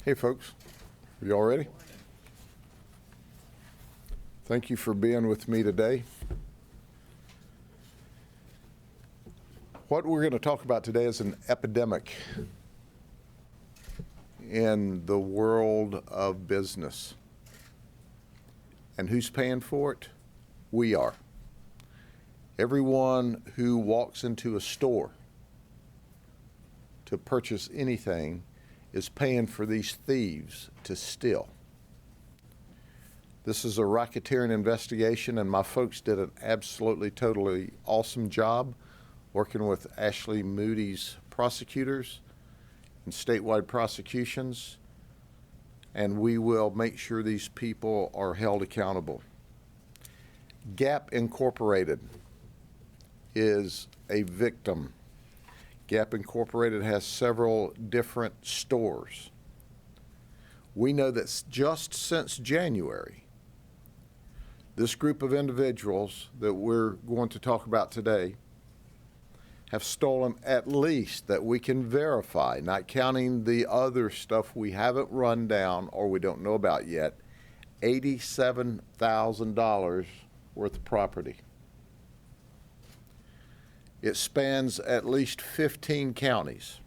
Hey folks, are you all ready? Thank you for being with me today. What we're going to talk about today is an epidemic in the world of business. And who's paying for it? We are. Everyone who walks into a store to purchase anything is paying for these thieves to steal. This is a racketeering investigation, and my folks did an absolutely, totally awesome job working with Ashley Moody's prosecutors and statewide prosecutions, and we will make sure these people are held accountable. Gap Incorporated is a victim. Gap Incorporated has several different stores. We know that just since January, this group of individuals that we're going to talk about today have stolen, at least that we can verify, not counting the other stuff we haven't run down or we don't know about yet, $87,000 worth of property. It spans at least 15 counties,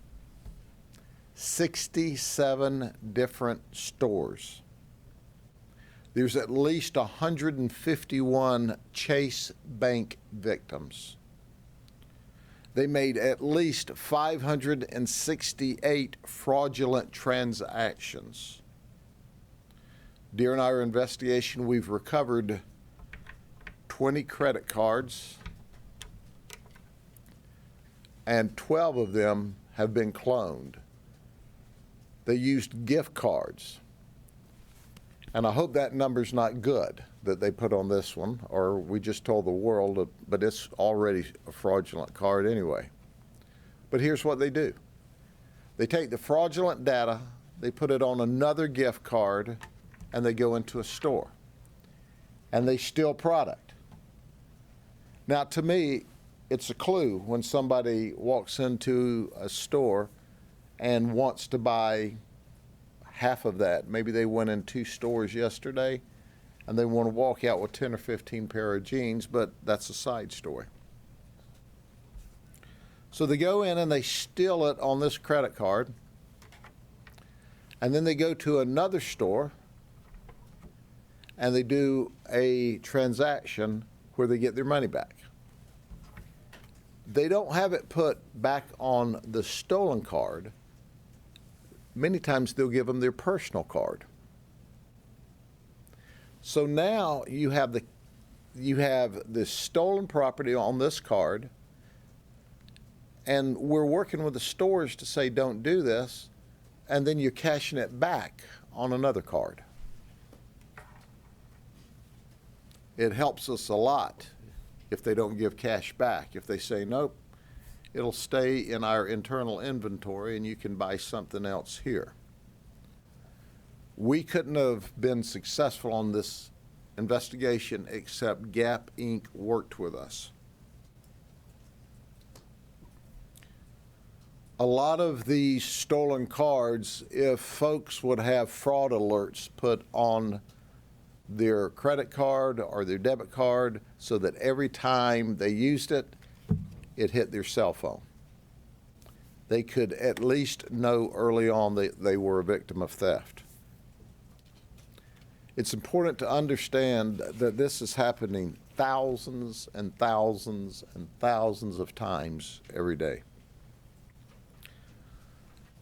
67 different stores. There's at least 151 Chase Bank victims. They made at least 568 fraudulent transactions. During our investigation, we've recovered 20 credit cards, and 12 of them have been cloned. They used gift cards. And I hope that number's not good that they put on this one, or we just told the world, but it's already a fraudulent card anyway. But here's what they do. They take the fraudulent data, they put it on another gift card, and they go into a store. And they steal product. Now, to me, it's a clue when somebody walks into a store and wants to buy half of that. Maybe they went in 2 stores yesterday and they want to walk out with 10 or 15 pair of jeans, but that's a side story. So they go in and they steal it on this credit card, and then they go to another store and they do a transaction where they get their money back. They don't have it put back on the stolen card. Many times they'll give them their personal card. So now you have this stolen property on this card, and we're working with the stores to say don't do this, and then you're cashing it back on another card. It helps us a lot if they don't give cash back. If they say nope, it'll stay in our internal inventory and you can buy something else here. We couldn't have been successful on this investigation except Gap Inc. worked with us. A lot of these stolen cards, if folks would have fraud alerts put on their credit card or their debit card so that every time they used it, it hit their cell phone, they could at least know early on that they were a victim of theft. It's important to understand that this is happening thousands and thousands and thousands of times every day.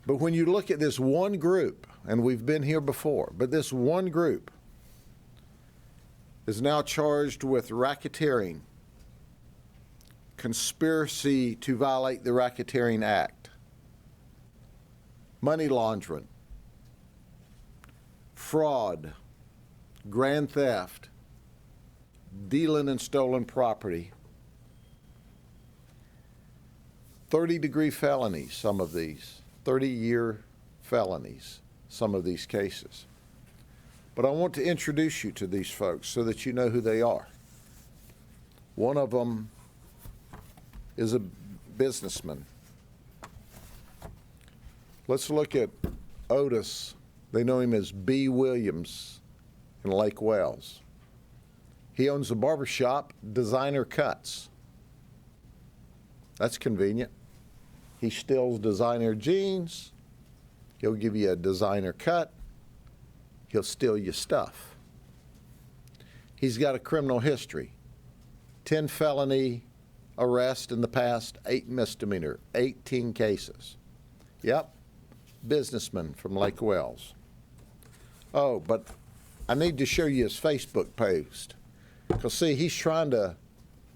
But when you look at this one group, and we've been here before, but this one group is now charged with racketeering, conspiracy to violate the Racketeering Act, money laundering, fraud, grand theft, dealing in stolen property, 30-degree felonies, some of these, 30-year felonies, some of these cases. But I want to introduce you to these folks so that you know who they are. One of them is a businessman. Let's look at Otis They know him as B. Williams in Lake Wales. He owns a barbershop, Designer Cuts. That's convenient. He steals designer jeans. He'll give you a designer cut. He'll steal your stuff. He's got a criminal history. 10 felony arrests in the past, 8 misdemeanor, 18 cases. Yep, businessman from Lake Wales. Oh, but I need to show you his Facebook post. Because, see, he's trying to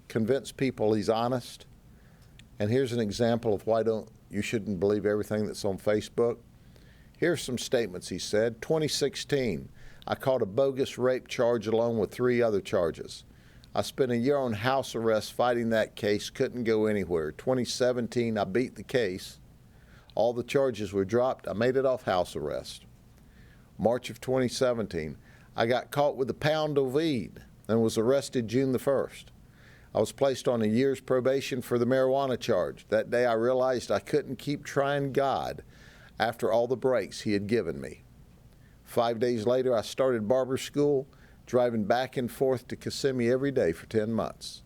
convince people he's honest. And here's an example of why you shouldn't believe everything that's on Facebook. Here's some statements he said. 2016, I caught a bogus rape charge along with 3 other charges. I spent a year on house arrest fighting that case, couldn't go anywhere. 2017, I beat the case. All the charges were dropped. I made it off house arrest. March of 2017, I got caught with a pound of weed and was arrested June the 1st. I was placed on a year's probation for the marijuana charge. That day I realized I couldn't keep trying God after all the breaks he had given me. 5 days later, I started barber school, driving back and forth to Kissimmee every day for 10 months.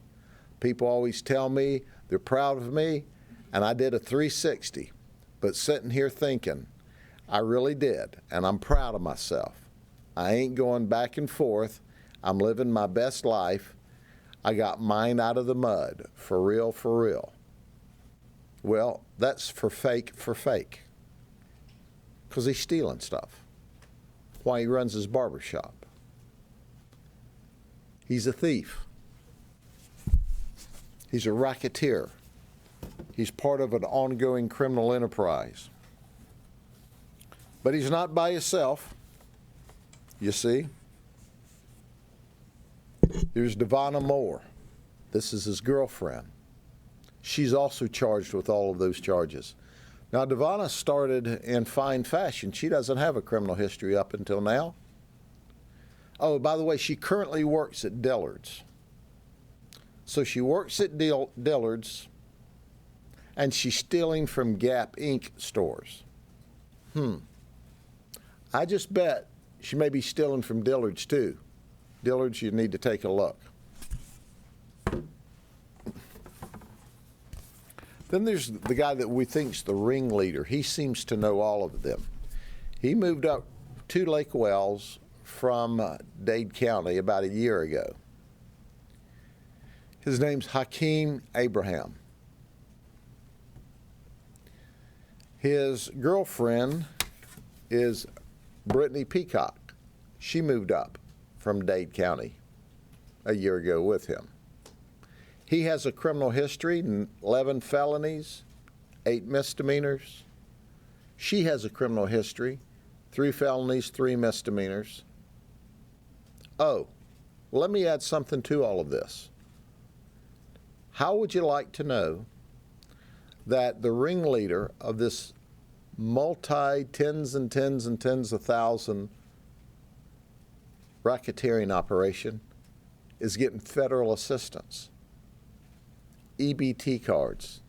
People always tell me they're proud of me, and I did a 360. But sitting here thinking, I really did, and I'm proud of myself. I ain't going back and forth. I'm living my best life. I got mine out of the mud, for real, for real. Well, that's for fake, because he's stealing stuff. Why he runs his barbershop. He's a thief. He's a racketeer. He's part of an ongoing criminal enterprise. But he's not by himself, you see. There's Devonna Moore. This is his girlfriend. She's also charged with all of those charges. Now, Devonna started in fine fashion. She doesn't have a criminal history up until now. Oh, by the way, she currently works at Dillard's. So she works at Dillard's, and she's stealing from Gap Inc. stores. I just bet she may be stealing from Dillard's too. Dillard's, you need to take a look. Then there's the guy that we think's the ringleader. He seems to know all of them. He moved up to Lake Wales from Dade County about a year ago. His name's Hakeem Abraham. His girlfriend is Brittany Peacock. She moved up from Dade County a year ago with him. He has a criminal history, 11 felonies, 8 misdemeanors. She has a criminal history, 3 felonies, 3 misdemeanors. Oh, let me add something to all of this. How would you like to know that the ringleader of this multi-tens and tens and tens of thousand racketeering operation is getting federal assistance? EBT cards.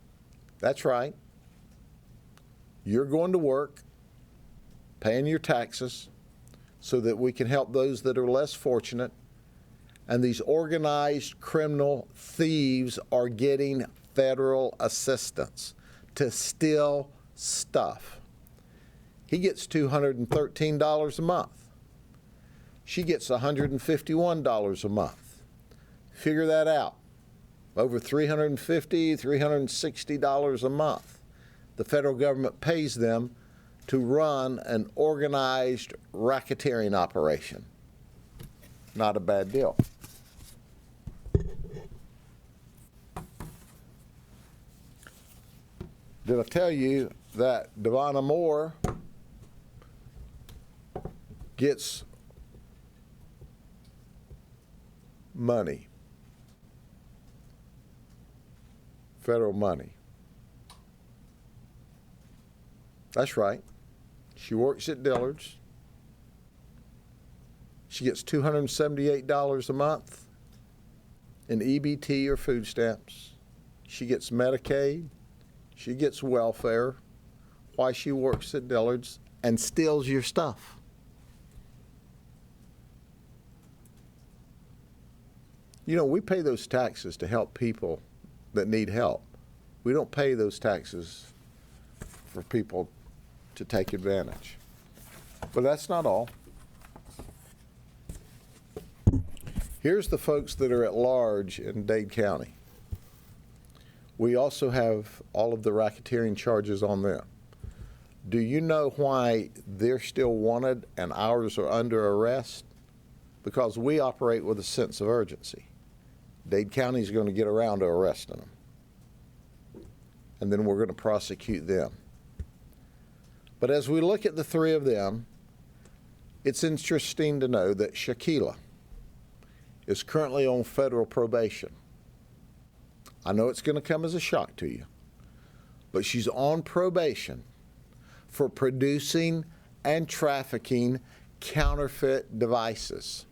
That's right. You're going to work, paying your taxes, so that we can help those that are less fortunate. And these organized criminal thieves are getting federal assistance to steal stuff. He gets $213 a month. She gets $151 a month. Figure that out. Over $350, $360 a month. The federal government pays them to run an organized racketeering operation. Not a bad deal. Did I tell you that Devonna Moore gets money? Federal money. That's right. She works at Dillard's. She gets $278 a month in EBT or food stamps. She gets Medicaid. She gets welfare. Why she works at Dillard's and steals your stuff. You know, we pay those taxes to help people that need help. We don't pay those taxes for people to take advantage. But that's not all. Here's the folks that are at large in Dade County. We also have all of the racketeering charges on them. Do you know why they're still wanted and ours are under arrest? Because we operate with a sense of urgency. Dade County is going to get around to arresting them. And then we're going to prosecute them. But as we look at the three of them, it's interesting to know that Shaquila is currently on federal probation. I know it's going to come as a shock to you, but she's on probation for producing and trafficking counterfeit devices.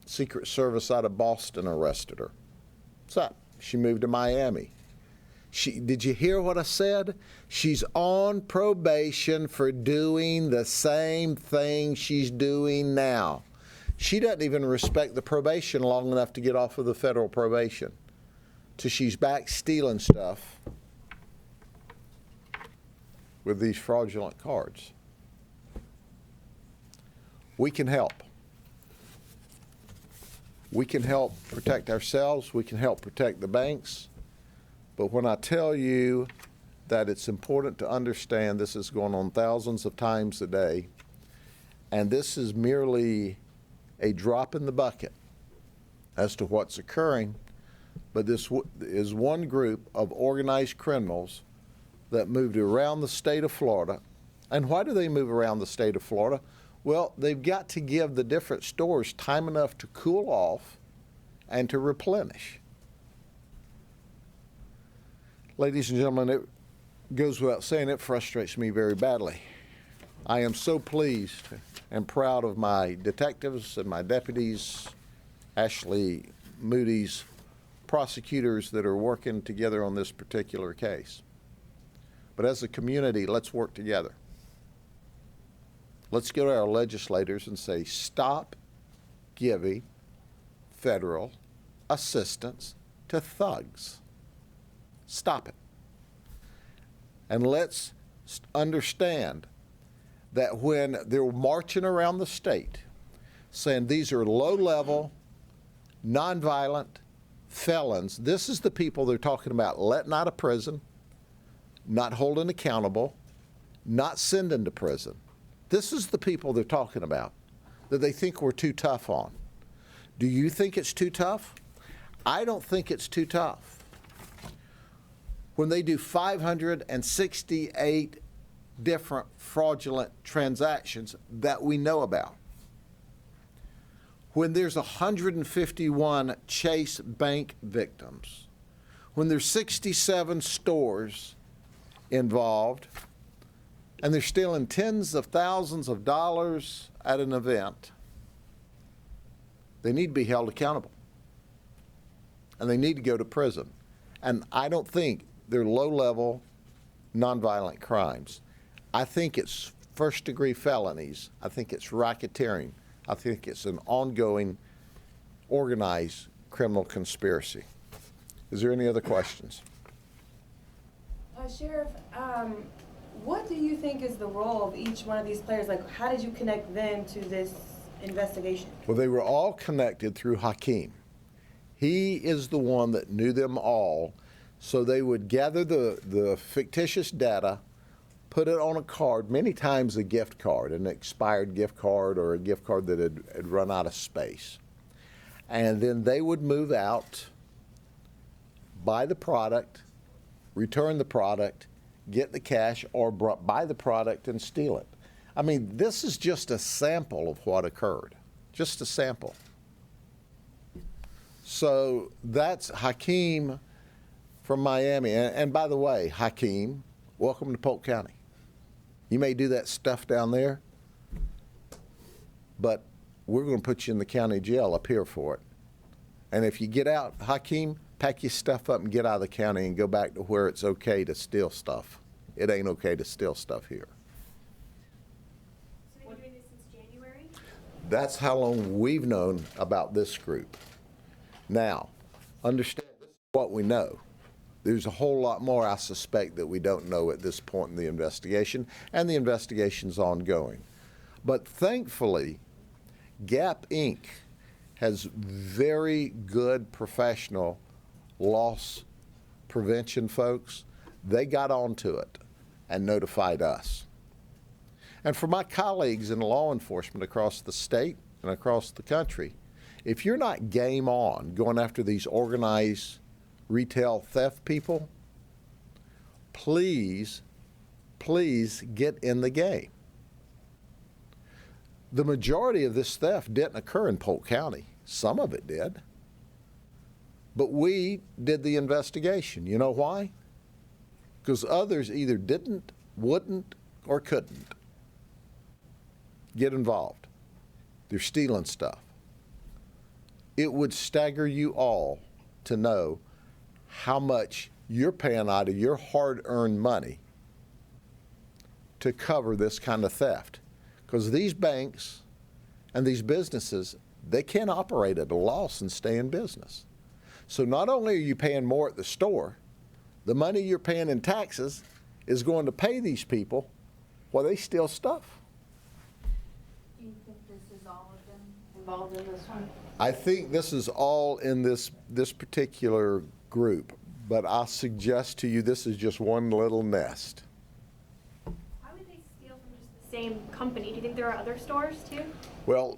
Secret Service out of Boston arrested her. So she moved to Miami. Did you hear what I said? She's on probation for doing the same thing she's doing now. She doesn't even respect the probation long enough to get off of the federal probation till she's back stealing stuff with these fraudulent cards. We can help. We can help protect ourselves. We can help protect the banks. But when I tell you that it's important to understand this is going on thousands of times a day, and this is merely a drop in the bucket as to what's occurring, but this is one group of organized criminals that moved around the state of Florida. And why do they move around the state of Florida? Well, they've got to give the different stores time enough to cool off and to replenish. Ladies and gentlemen, it goes without saying, it frustrates me very badly. I am so pleased and proud of my detectives and my deputies, Ashley Moody's prosecutors that are working together on this particular case. But as a community, let's work together. Let's go to our legislators and say, stop giving federal assistance to thugs. Stop it. And let's understand that when they're marching around the state saying these are low-level, nonviolent felons, this is the people they're talking about letting out of prison, not holding accountable, not sending to prison. This is the people they're talking about that they think we're too tough on. Do you think it's too tough? I don't think it's too tough. When they do 568 different fraudulent transactions that we know about, when there's 151 Chase Bank victims, when there's 67 stores involved, and they're stealing tens of thousands of dollars at an event, they need to be held accountable. And they need to go to prison. And I don't think they're low-level, nonviolent crimes. I think it's first-degree felonies. I think it's racketeering. I think it's an ongoing, organized criminal conspiracy. Is there any other questions? Sheriff, what do you think is the role of each one of these players? Like, how did you connect them to this investigation? Well, they were all connected through Hakeem. He is the one that knew them all, so they would gather the fictitious data, put it on a card, many times a gift card, an expired gift card or a gift card that had run out of space. And then they would move out, buy the product, return the product, get the cash, or buy the product and steal it. I mean, this is just a sample of what occurred, just a sample. So that's Hakeem from Miami. And by the way, Hakeem, welcome to Polk County. You may do that stuff down there, but we're going to put you in the county jail up here for it. And if you get out, Hakeem, pack your stuff up and get out of the county and go back to where it's okay to steal stuff. It ain't okay to steal stuff here. So you've been doing this since January? That's how long we've known about this group. Now, understand this is what we know. There's a whole lot more, I suspect, that we don't know at this point in the investigation, and the investigation's ongoing. But thankfully, Gap Inc. has very good professional loss prevention folks. They got onto it and notified us. And for my colleagues in law enforcement across the state and across the country, if you're not game on going after these organized retail theft people, please get in the game. The majority of this theft didn't occur in Polk County. Some of it did. But we did the investigation. You know why? Because others either didn't, wouldn't, or couldn't get involved. They're stealing stuff. It would stagger you all to know how much you're paying out of your hard-earned money to cover this kind of theft. Because these banks and these businesses, they can't operate at a loss and stay in business. So not only are you paying more at the store, the money you're paying in taxes is going to pay these people while they steal stuff. Do you think this is all of them involved in this one? I think this is all in this particular group, but I'll suggest to you this is just one little nest. Why would they steal from just the same company? Do you think there are other stores too? Well,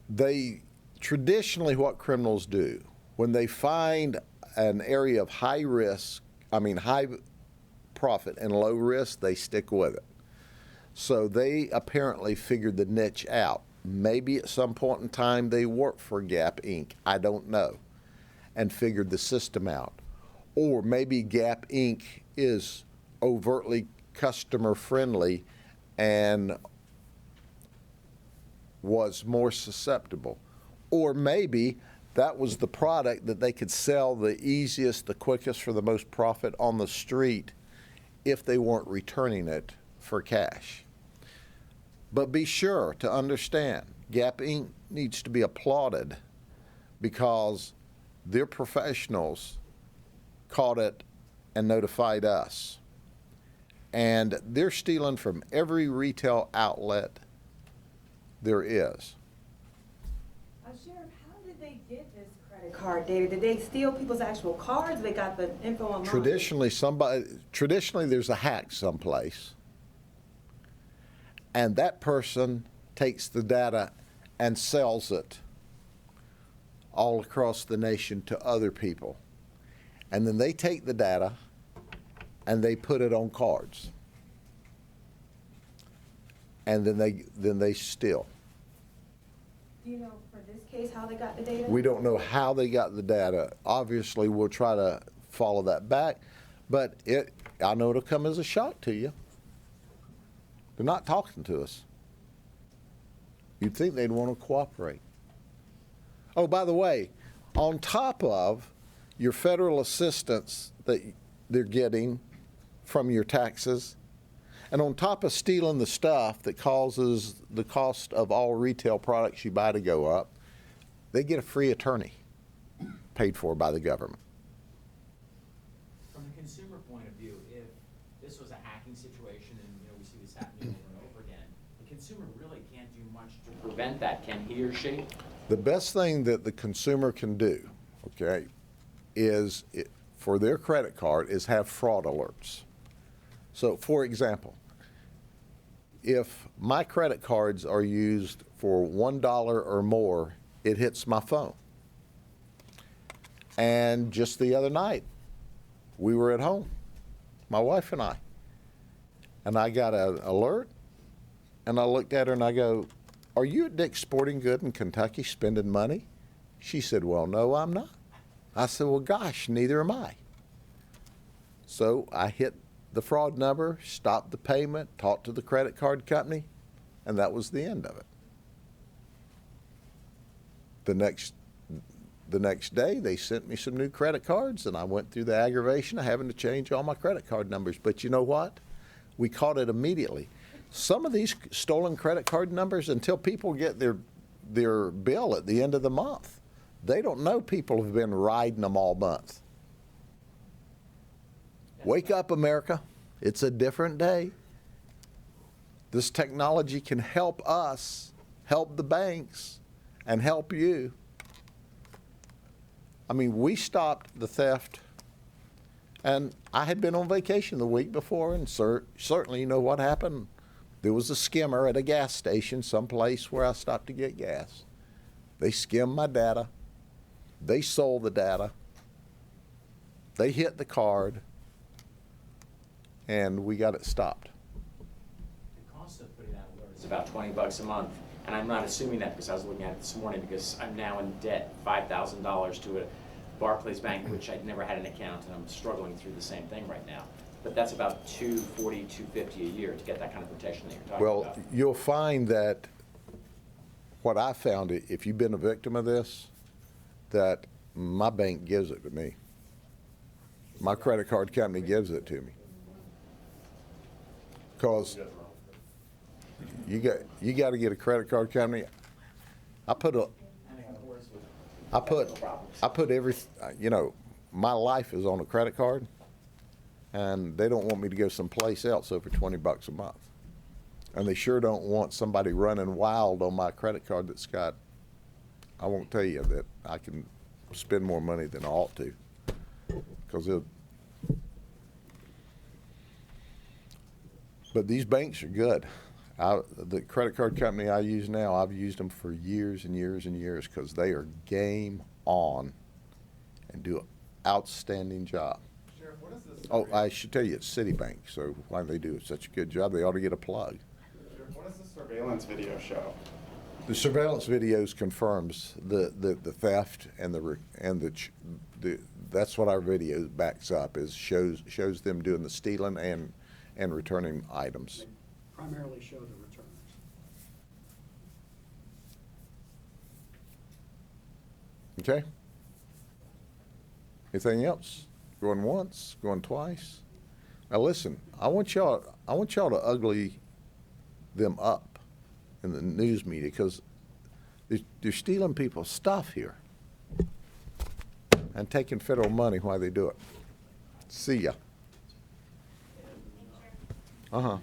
they traditionally, what criminals do, when they find an area of high profit and low risk, they stick with it. So they apparently figured the niche out. Maybe at some point in time they worked for Gap Inc., I don't know, and figured the system out. Or maybe Gap Inc. is overtly customer friendly and was more susceptible. Or maybe that was the product that they could sell the easiest, the quickest, for the most profit on the street if they weren't returning it for cash. But be sure to understand, Gap Inc. needs to be applauded because their professionals caught it and notified us. And they're stealing from every retail outlet there is. Sheriff, how did they get this credit card data? Did they steal people's actual cards? They got the info online? Traditionally there's a hack someplace, and that person takes the data and sells it all across the nation to other people. And then they take the data and they put it on cards. And then they steal. Do you know for this case how they got the data? We don't know how they got the data. Obviously, we'll try to follow that back, but I know it'll come as a shock to you. They're not talking to us. You'd think they'd want to cooperate. Oh, by the way, on top of your federal assistance that they're getting from your taxes, and on top of stealing the stuff that causes the cost of all retail products you buy to go up, they get a free attorney paid for by the government. From the consumer point of view, if this was a hacking situation and we see this happening over and over again, the consumer really can't do much to prevent that, can he or she? The best thing that the consumer can do, okay, is for their credit card is have fraud alerts. So, for example, if my credit cards are used for $1 or more, it hits my phone. And just the other night, we were at home, my wife and I got an alert, and I looked at her and I go, "Are you at Dick's Sporting Goods in Kentucky spending money?" She said, "Well, no, I'm not." I said, "Well, gosh, neither am I." So I hit the fraud number, stopped the payment, talked to the credit card company, and that was the end of it. The next day, they sent me some new credit cards, and I went through the aggravation of having to change all my credit card numbers. But you know what? We caught it immediately. Some of these stolen credit card numbers, until people get their bill at the end of the month, They don't know people have been riding them all month. Wake up, America. It's a different day. This technology can help us, help the banks, and help you. I mean, we stopped the theft, and I had been on vacation the week before, and certainly you know what happened. There was a skimmer at a gas station someplace where I stopped to get gas. They skimmed my data. They sold the data. They hit the card, and we got it stopped. The cost of putting that alert is about $20 a month, and I'm not assuming that because I was looking at it this morning because I'm now in debt $5,000 to a Barclays Bank, which I'd never had an account, and I'm struggling through the same thing right now. But that's about $240, $250 a year to get that kind of protection that you're talking Well, about. you'll find that what I found, if you've been a victim of this, that my bank gives it to me. My credit card company gives it to me. Because you got to get a credit card company. I put every, you know, my life is on a credit card, and they don't want me to go someplace else over $20 a month. And they sure don't want somebody running wild on my credit card that's got, I won't tell you that I can spend more money than I ought to, because but these banks are good. The credit card company I use now, I've used them for years and years and years because they are game on and do an outstanding job. Sheriff, what is this? Oh, I should tell you, it's Citibank, so why they do such a good job, they ought to get a plug. Sheriff, what does the surveillance video show? The surveillance videos confirms the theft and that's what our video backs up, is shows them doing the stealing and returning items. They primarily show the returners. Okay? Anything else? Going once, going twice? Now listen, I want y'all to ugly them up in the news media, because they're stealing people's stuff here and taking federal money while they do it. See ya. Uh-huh.